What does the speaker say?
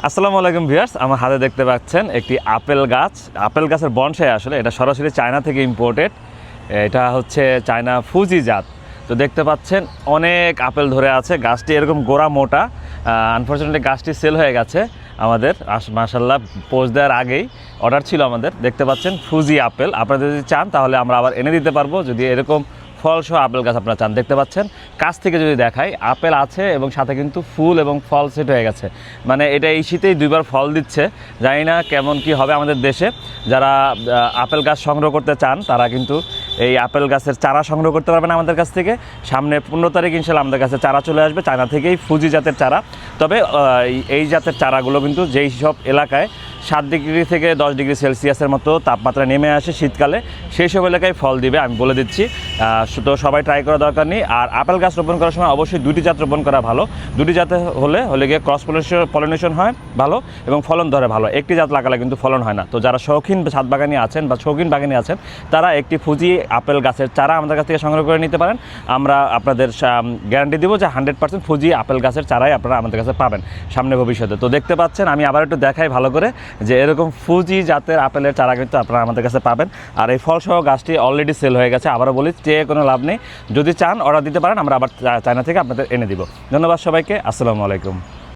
আসসালামু আলাইকুম ভিউয়ার্স, আমার হাতে দেখতে পাচ্ছেন একটি আপেল গাছ। আপেল গাছের বনসাই, আসলে এটা সরাসরি চায়না থেকে ইম্পোর্টেড। এটা হচ্ছে চায়না ফুজি জাত। তো দেখতে পাচ্ছেন অনেক আপেল ধরে আছে। গাছটি এরকম গোড়া মোটা। আনফর্চুনেটলি গাছটি সেল হয়ে গেছে আমাদের, মাশাআল্লাহ পোস্ট দেওয়ার আগেই অর্ডার ছিল আমাদের। দেখতে পাচ্ছেন ফুজি আপেল। আপনারা যদি চান তাহলে আমরা আবার এনে দিতে পারবো, যদি এরকম ফলসহ আপেল গাছ আপনারা চান। দেখতে পাচ্ছেন কাছ থেকে যদি দেখাই, আপেল আছে এবং সাথে কিন্তু ফুল এবং ফল সেট হয়ে গেছে। মানে এটা এই শীতেই দুইবার ফল দিচ্ছে। জানি না কেমন কি হবে আমাদের দেশে। যারা আপেল গাছ সংগ্রহ করতে চান তারা কিন্তু এই আপেল গাছের চারা সংগ্রহ করতে পারবেন আমাদের কাছ থেকে। সামনে 15 তারিখ ইনশাল্লাহ আমাদের কাছে চারা চলে আসবে চায়না থেকেই, ফুজি জাতের চারা। তবে এই জাতের চারাগুলো কিন্তু যেই সব এলাকায় 7 ডিগ্রি থেকে 10 ডিগ্রি সেলসিয়াসের মতো তাপমাত্রা নেমে আসে শীতকালে, সেই সব এলাকায় ফল দিবে, আমি বলে দিচ্ছি। তো সবাই ট্রাই করা দরকার নেই। আর আপেল গাছ রোপণ করার সময় অবশ্যই দুটি জাত রোপণ করা ভালো। দুটি জাতে হলে গিয়ে ক্রস পলিনেশন হয় ভালো এবং ফলন ধরে ভালো। একটি জাত লাগালে কিন্তু ফলন হয় না। তো যারা শৌখিন ছাদ বাগানি আছেন বা শৌখিন বাগানি আছেন, তারা একটি ফুজি আপেল গাছের চারা আমাদের কাছ থেকে সংগ্রহ করে নিতে পারেন। আমরা আপনাদের গ্যারান্টি দিব যে 100% ফুজি আপেল গাছের চারাই আপনারা আমাদের কাছে পাবেন সামনে ভবিষ্যতে। তো দেখতে পাচ্ছেন, আমি আবার একটু দেখাই ভালো করে, যে এরকম ফুজি জাতের আপেলের চারা কিন্তু আপনারা আমাদের কাছে পাবেন। আর এই ফলসহ গাছটি অলরেডি সেল হয়ে গেছে। আবারও বলি, চেয়ে কোনো লাভ নেই। যদি চান অর্ডার দিতে পারেন, আমরা আবার চায়না থেকে আপনাদের এনে দিব। ধন্যবাদ সবাইকে। আসসালামু আলাইকুম।